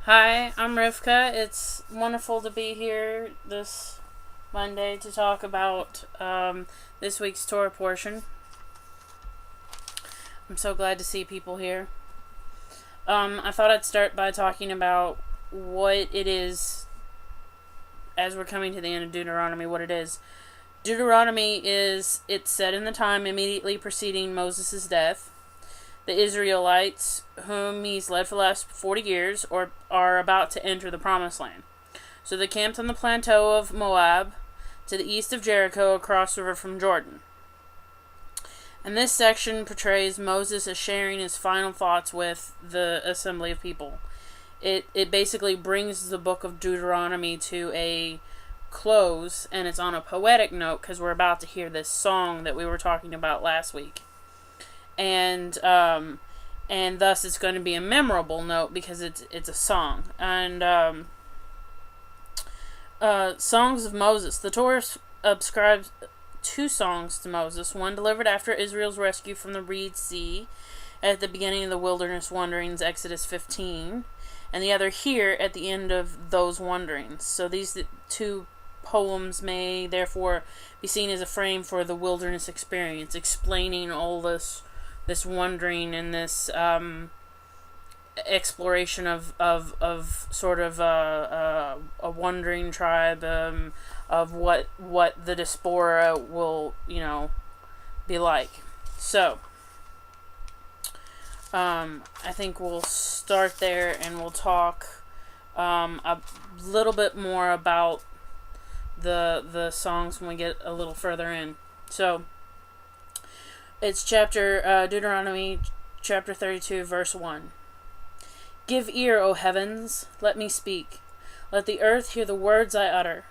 Hi, I'm Rivka. It's wonderful to be here this Monday to talk about this week's Torah portion. I'm so glad to see people here. I thought I'd start by talking about what it is, as we're coming to the end of Deuteronomy, what it is. Deuteronomy it's set in the time immediately preceding Moses' death. The Israelites, whom he's led for the last 40 years, are about to enter the Promised Land. So they camped on the plateau of Moab, to the east of Jericho, across the river from Jordan. And this section portrays Moses as sharing his final thoughts with the assembly of people. It basically brings the book of Deuteronomy to a close, and it's on a poetic note because we're about to hear this song that we were talking about last week. And thus it's going to be a memorable note because it's a song. And songs of Moses. The Torah ascribes two songs to Moses. One delivered after Israel's rescue from the Red Sea at the beginning of the wilderness wanderings, Exodus 15, and the other here at the end of those wanderings. So these two poems may therefore be seen as a frame for the wilderness experience, explaining all this wandering and this exploration of sort of a wandering tribe, of what the diaspora will be like. So I think we'll start there and we'll talk a little bit more about the songs when we get a little further in. So it's Deuteronomy chapter 32, verse 1. Give ear, O heavens, let me speak. Let the earth hear the words I utter.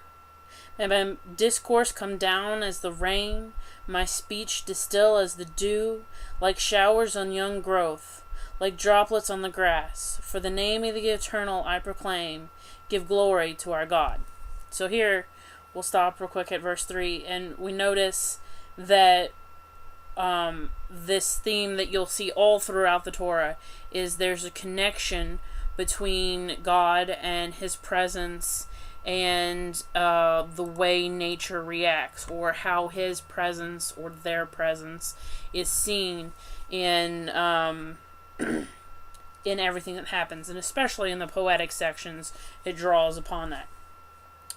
May my discourse come down as the rain, my speech distill as the dew, like showers on young growth, like droplets on the grass. For the name of the Eternal I proclaim, give glory to our God. So here, we'll stop real quick at verse 3, and we notice that this theme that you'll see all throughout the Torah is there's a connection between God and his presence and the way nature reacts, or how his presence or their presence is seen in in everything that happens, and especially in the poetic sections it draws upon that.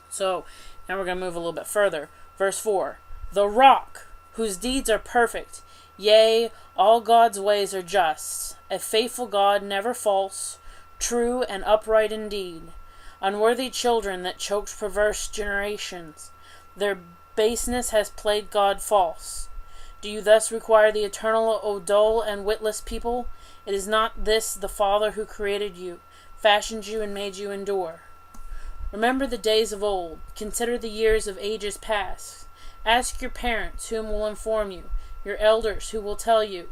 So now we're going to move a little bit further. Verse 4. The rock, whose deeds are perfect, yea, all God's ways are just, a faithful God, never false, true and upright indeed. Unworthy children that choked perverse generations, their baseness has played God false. Do you thus require the Eternal, O dull and witless people? It is not this the Father who created you, fashioned you, and made you endure. Remember the days of old, consider the years of ages past. Ask your parents, whom will inform you, your elders, who will tell you.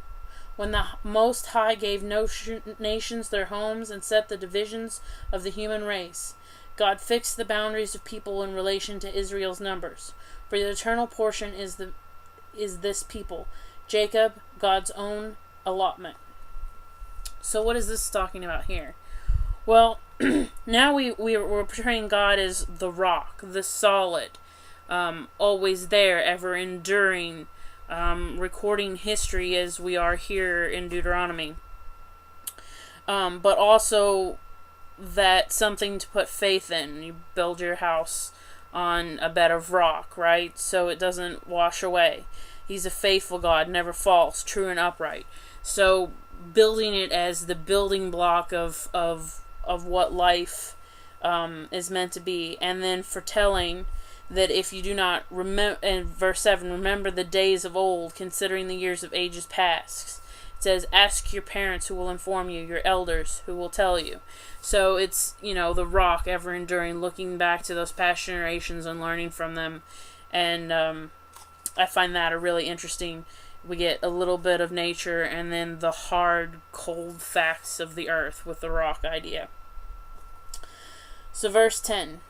When the Most High gave nations their homes and set the divisions of the human race, God fixed the boundaries of people in relation to Israel's numbers. For the eternal portion is this people, Jacob, God's own allotment. So what is this talking about here? Well, now we're portraying God as the rock, the solid, always there, ever enduring, recording history as we are here in Deuteronomy. But also that something to put faith in. You build your house on a bed of rock, right? So it doesn't wash away. He's a faithful God, never false, true and upright. So building it as the building block of what life is meant to be, and then foretelling that if you do not remember, in verse 7, remember the days of old, considering the years of ages past. It says, ask your parents who will inform you, your elders who will tell you. So it's, the rock, ever enduring, looking back to those past generations and learning from them. And I find that a really interesting. We get a little bit of nature and then the hard, cold facts of the earth with the rock idea. So verse 10.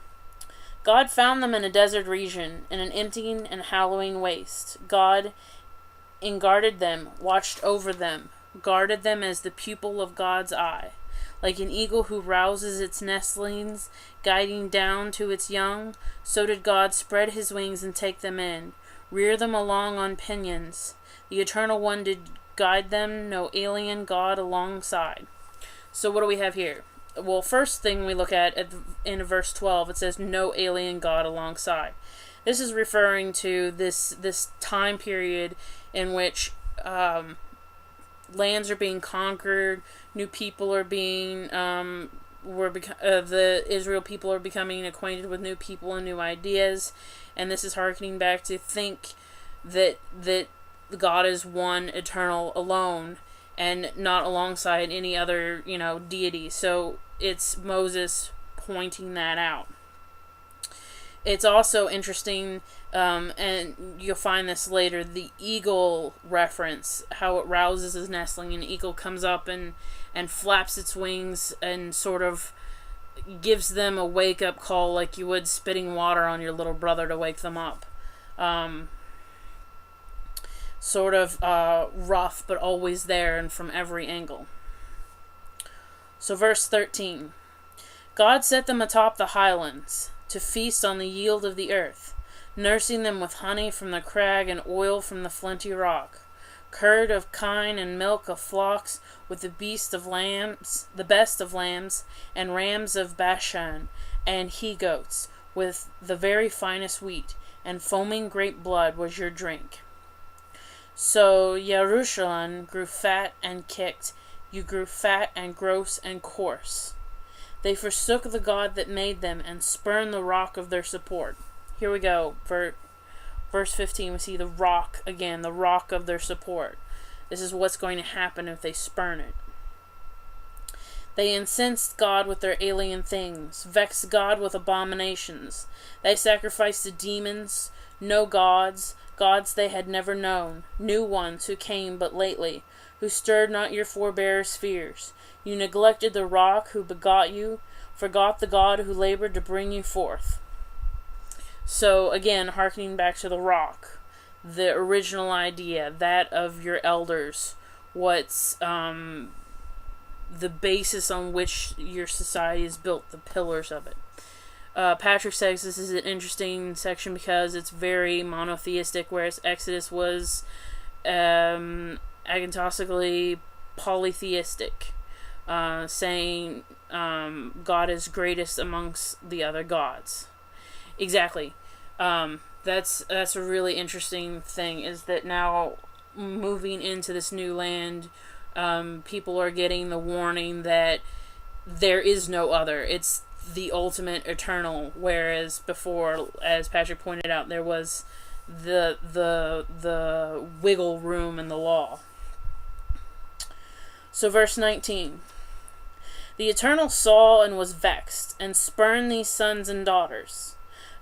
God found them in a desert region, in an emptying and hallowing waste. God guarded them, watched over them, guarded them as the pupil of God's eye. Like an eagle who rouses its nestlings, guiding down to its young, so did God spread his wings and take them in, rear them along on pinions. The Eternal One did guide them, no alien God alongside. So what do we have here? Well, first thing we look at in verse 12, it says, no alien God alongside. This is referring to this time period in which lands are being conquered, new people are being the Israel people are becoming acquainted with new people and new ideas, and this is hearkening back to think that God is one, eternal, alone, and not alongside any other deity. So it's Moses pointing that out. It's also interesting, and you'll find this later, the eagle reference, how it rouses his nestling. An eagle comes up and flaps its wings and sort of gives them a wake-up call like you would spitting water on your little brother to wake them up. Sort of rough, but always there and from every angle. So verse 13. God set them atop the highlands to feast on the yield of the earth, nursing them with honey from the crag and oil from the flinty rock, curd of kine and milk of flocks, with the best of lambs, and rams of Bashan, and he-goats, with the very finest wheat, and foaming grape blood was your drink. So Jerusalem grew fat and kicked, you grew fat and gross and coarse. They forsook the God that made them, and spurned the rock of their support. Here we go. Verse 15, we see the rock again, the rock of their support. This is what's going to happen if they spurn it. They incensed God with their alien things, vexed God with abominations. They sacrificed to demons, no gods, gods they had never known, new ones who came but lately, who stirred not your forebears' fears. You neglected the rock who begot you, forgot the God who labored to bring you forth. So again, hearkening back to the rock, the original idea, that of your elders, what's the basis on which your society is built, the pillars of it. Patrick says this is an interesting section because it's very monotheistic, whereas Exodus was agonistically polytheistic, saying God is greatest amongst the other gods. Exactly. That's a really interesting thing, is that now moving into this new land, people are getting the warning that there is no other. It's the ultimate eternal, whereas before, as Patrick pointed out, there was the wiggle room in the law. So verse 19. The Eternal saw and was vexed, and spurned these sons and daughters.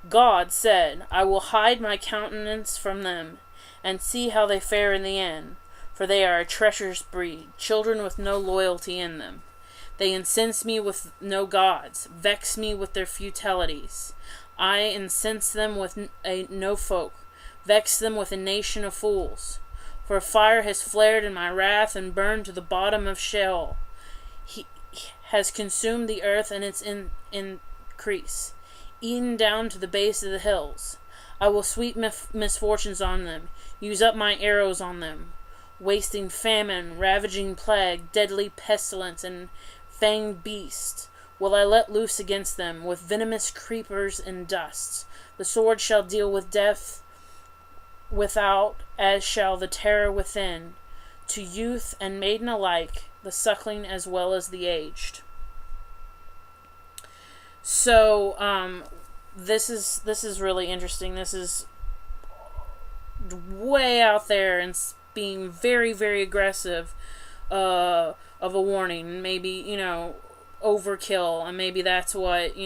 God said, I will hide my countenance from them, and see how they fare in the end, for they are a treacherous breed, children with no loyalty in them. They incense me with no gods, vex me with their futilities. I incense them with no folk, vex them with a nation of fools. For a fire has flared in my wrath and burned to the bottom of Sheol. He has consumed the earth and its increase, eaten down to the base of the hills. I will sweep misfortunes on them, use up my arrows on them, wasting famine, ravaging plague, deadly pestilence, and fanged beast will I let loose against them, with venomous creepers and dust. The sword shall deal with death without, as shall the terror within, to youth and maiden alike, the suckling as well as the aged. So, this is really interesting. This is way out there and being very, very aggressive of a warning. Maybe, overkill, and maybe that's what,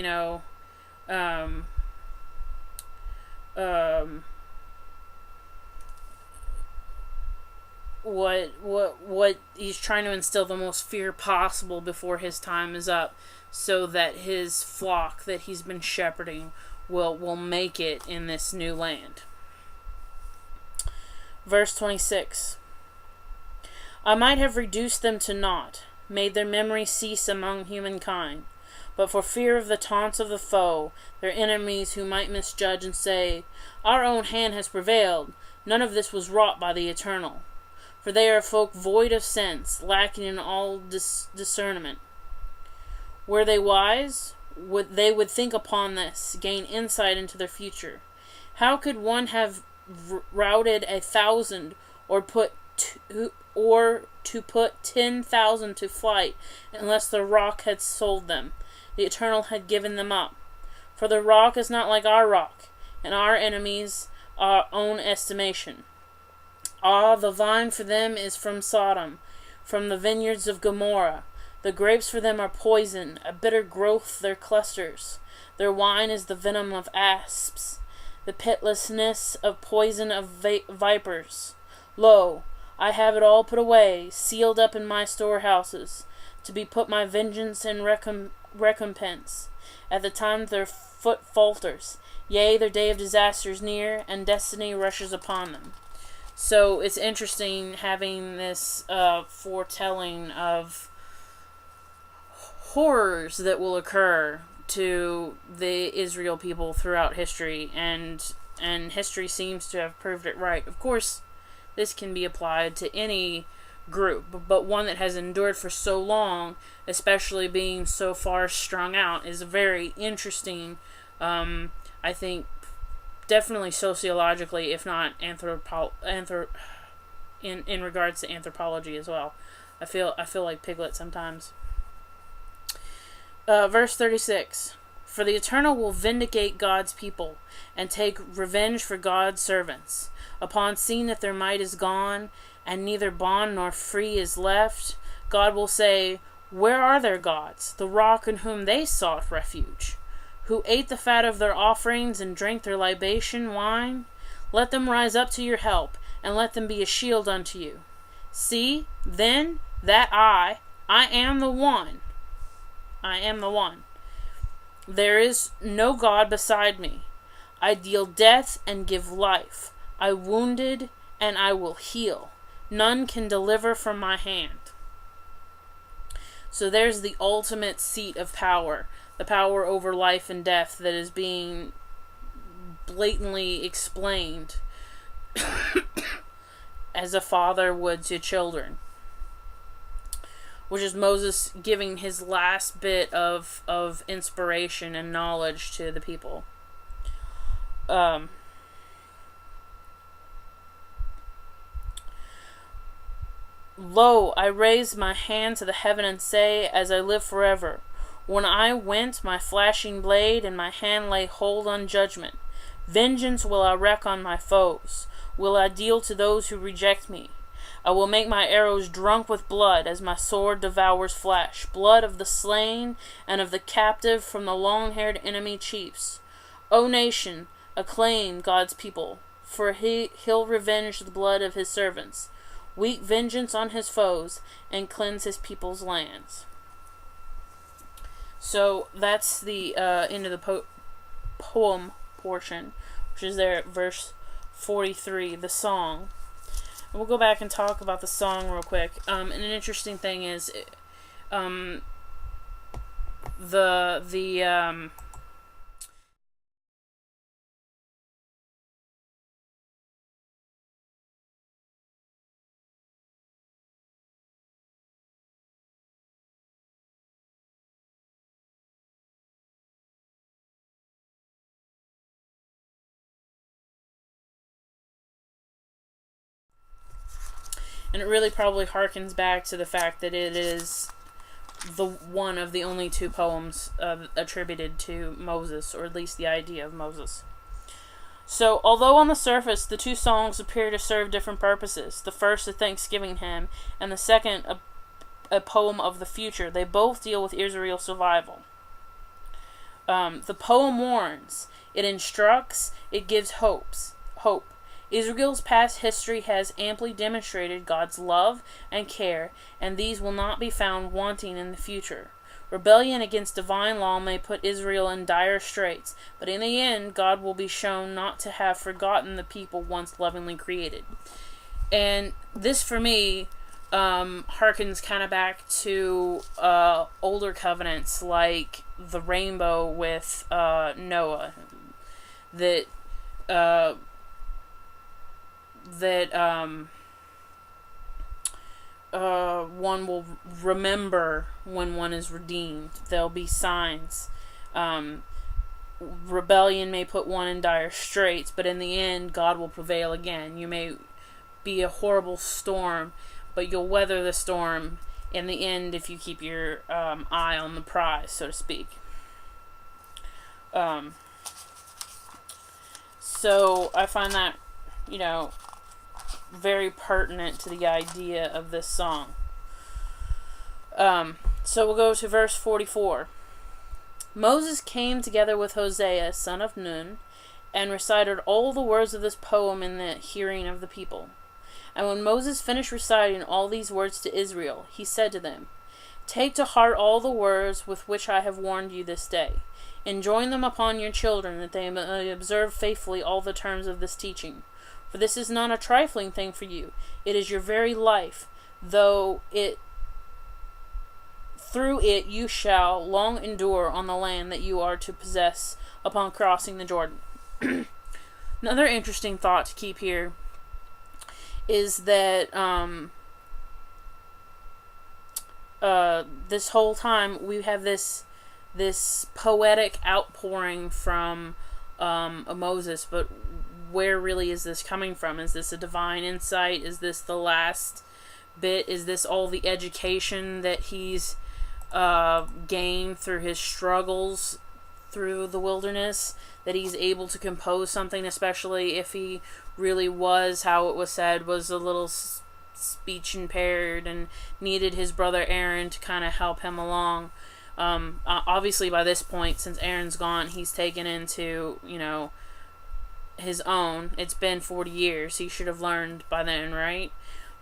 what he's trying to instill the most fear possible before his time is up, so that his flock that he's been shepherding will make it in this new land. Verse 26. I might have reduced them to naught, made their memory cease among humankind. But for fear of the taunts of the foe, their enemies who might misjudge and say, "Our own hand has prevailed," none of this was wrought by the Eternal. For they are folk void of sense, lacking in all discernment. Were they wise, they would think upon this, gain insight into their future. How could one have routed 1,000, or to put 10,000 to flight, unless the rock had sold them? The Eternal had given them up. For the rock is not like our rock, and our enemies our own estimation. Ah, the vine for them is from Sodom, from the vineyards of Gomorrah. The grapes for them are poison, a bitter growth their clusters. Their wine is the venom of asps, the pitilessness of poison of vipers. Lo, I have it all put away, sealed up in my storehouses, to be put my vengeance and recompense. At the time their foot falters, yea, their day of disaster is near, and destiny rushes upon them. So it's interesting having this foretelling of horrors that will occur to the Israel people throughout history, and history seems to have proved it right. Of course, this can be applied to any group, but one that has endured for so long, especially being so far strung out, is very interesting. I think definitely sociologically, if not in regards to anthropology as well. I feel like Piglet sometimes. Verse 36. For the Eternal will vindicate God's people, and take revenge for God's servants. Upon seeing that their might is gone, and neither bond nor free is left, God will say, "Where are their gods, the rock in whom they sought refuge? Who ate the fat of their offerings, and drank their libation wine? Let them rise up to your help, and let them be a shield unto you. See, then, that I am the one. I am the one. There is no God beside me. I deal death and give life. I wounded and I will heal. None can deliver from my hand." So there's the ultimate seat of power. The power over life and death that is being blatantly explained as a father would to children. Which is Moses giving his last bit of inspiration and knowledge to the people. Lo, I raise my hand to the heaven and say, as I live forever, when I went my flashing blade, and my hand lay hold on judgment. Vengeance will I wreak on my foes, will I deal to those who reject me. I will make my arrows drunk with blood, as my sword devours flesh, blood of the slain and of the captive from the long-haired enemy chiefs. O nation, acclaim God's people, for he'll revenge the blood of his servants, weak vengeance on his foes, and cleanse his people's lands. So that's the end of the poem portion, which is there at verse 43, the song. And we'll go back and talk about the song real quick. And an interesting thing is, and it really probably harkens back to the fact that it is the one of the only two poems attributed to Moses, or at least the idea of Moses. So, although on the surface the two songs appear to serve different purposes, the first a thanksgiving hymn, and the second a poem of the future, they both deal with Israel's survival. The poem warns, it instructs, it gives hope. Israel's past history has amply demonstrated God's love and care, and these will not be found wanting in the future. Rebellion against divine law may put Israel in dire straits, but in the end, God will be shown not to have forgotten the people once lovingly created. And this, for me, harkens kind of back to older covenants like the rainbow with Noah, that one will remember when one is redeemed. There'll be signs. Rebellion may put one in dire straits, but in the end, God will prevail again. You may be a horrible storm, but you'll weather the storm in the end if you keep your eye on the prize, so to speak. So I find that, very pertinent to the idea of this song. So we'll go to verse 44. Moses came together with Hosea, son of Nun, and recited all the words of this poem in the hearing of the people. And when Moses finished reciting all these words to Israel, he said to them, "Take to heart all the words with which I have warned you this day. Enjoin them upon your children, that they may observe faithfully all the terms of this teaching. For this is not a trifling thing for you. It is your very life, through it you shall long endure on the land that you are to possess upon crossing the Jordan." Another interesting thought to keep here is that this whole time we have this poetic outpouring from Moses, but where really is this coming from? Is this a divine insight? Is this the last bit? Is this all the education that he's gained through his struggles through the wilderness, that he's able to compose something, especially if he really was, how it was said, was a little speech impaired and needed his brother Aaron to kind of help him along. Obviously by this point, since Aaron's gone, he's taken into, his own. It's been 40 years. He should have learned by then, right?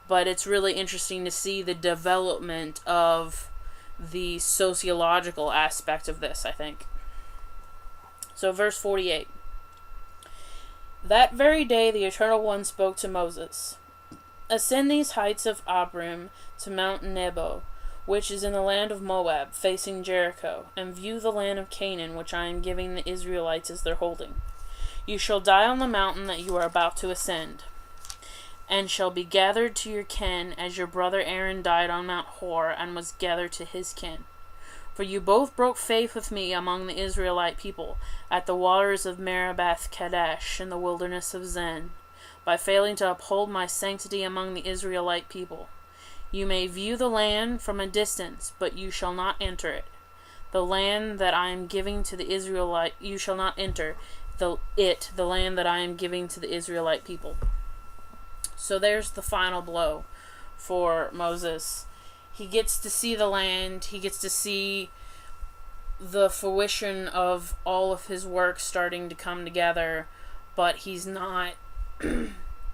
But it's really interesting to see the development of the sociological aspect of this, I think. So verse 48. That very day the Eternal One spoke to Moses, "Ascend these heights of Abrim to Mount Nebo, which is in the land of Moab, facing Jericho, and view the land of Canaan, which I am giving the Israelites as their holding. You shall die on the mountain that you are about to ascend, and shall be gathered to your kin, as your brother Aaron died on Mount Hor, and was gathered to his kin. For you both broke faith with me among the Israelite people, at the waters of Meribah Kadesh, in the wilderness of Zin, by failing to uphold my sanctity among the Israelite people. You may view the land from a distance, but you shall not enter it. The land that I am giving to the Israelite, you shall not enter the land that I am giving to the Israelite people." So there's the final blow for Moses. He gets to see the land. He gets to see the fruition of all of his work starting to come together, but he's not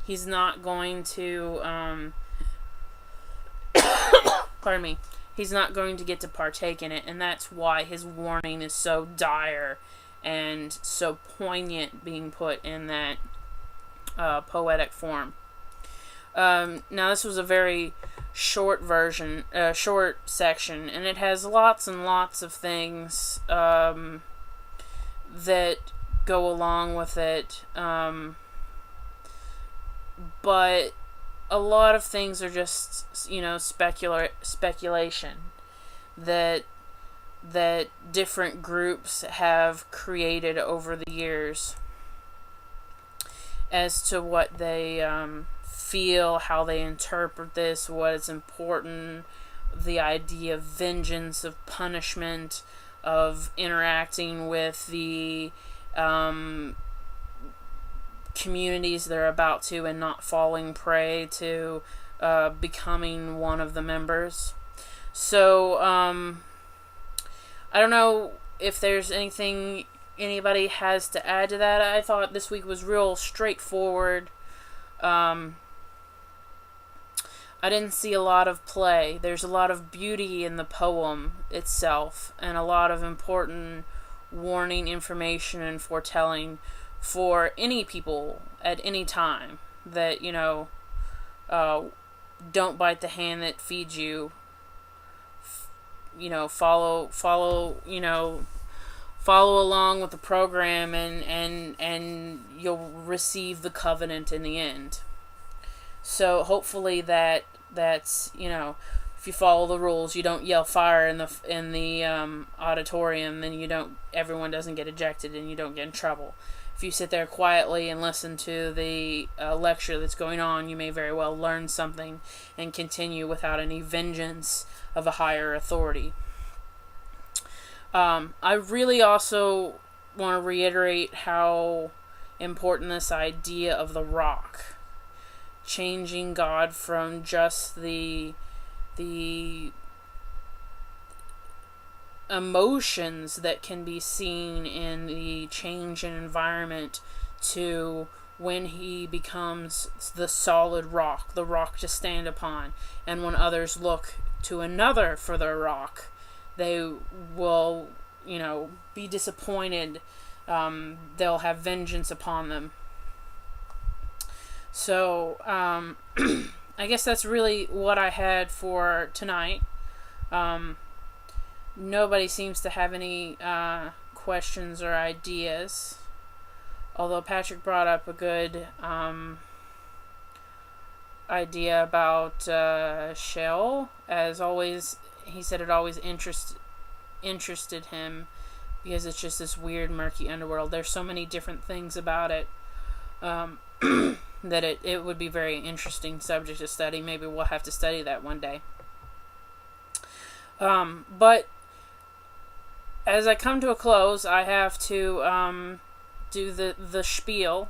he's not going to pardon me. He's not going to get to partake in it, and that's why his warning is so dire and so poignant, being put in that poetic form. Now this was a very short section, and it has lots and lots of things that go along with it, but a lot of things are just, speculation that different groups have created over the years as to what they feel, how they interpret this, what is important, the idea of vengeance, of punishment, of interacting with the communities they're about to, and not falling prey to becoming one of the members. So I don't know if there's anything anybody has to add to that. I thought this week was real straightforward. I didn't see a lot of play. There's a lot of beauty in the poem itself, and a lot of important warning information and foretelling for any people at any time, that don't bite the hand that feeds you. Follow along with the program, and you'll receive the covenant in the end. So hopefully that's if you follow the rules, you don't yell fire in the auditorium, then everyone doesn't get ejected and you don't get in trouble. If you sit there quietly and listen to the lecture that's going on, you may very well learn something and continue without any vengeance of a higher authority. I really also want to reiterate how important this idea of the rock, changing God from just the emotions that can be seen in the change in environment to when he becomes the solid rock, the rock to stand upon. And when others look to another for their rock, they will, be disappointed. They'll have vengeance upon them. So, I guess that's really what I had for tonight. Nobody seems to have any questions or ideas. Although Patrick brought up a good idea about Shell. As always, he said it always interested him because it's just this weird, murky underworld. There's so many different things about it that it would be a very interesting subject to study. Maybe we'll have to study that one day. But as I come to a close, I have to do the spiel.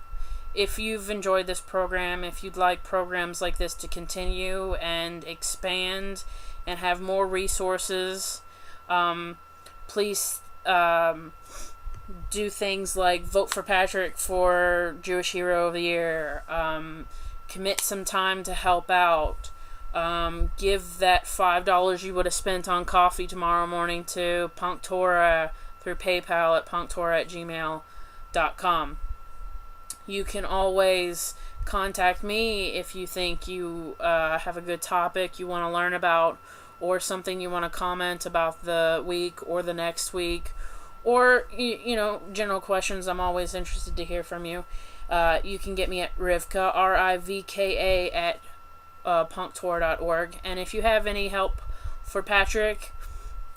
If you've enjoyed this program, if you'd like programs like this to continue and expand and have more resources, please do things like vote for Patrick for Jewish Hero of the Year, commit some time to help out, give that $5 you would have spent on coffee tomorrow morning to PunkTorah through PayPal at punktorah@gmail.com. You can always contact me if you think you have a good topic you want to learn about, or something you want to comment about the week or the next week, or general questions. I'm always interested to hear from you. You can get me at Rivka, RIVKA, at PunkTorah.org. And if you have any help for Patrick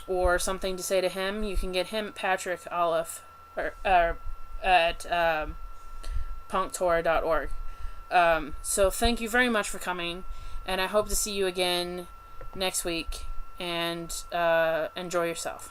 or something to say to him, you can get him at Patrick Aleph at PunkTorah.org. So thank you very much for coming, and I hope to see you again next week, and enjoy yourself.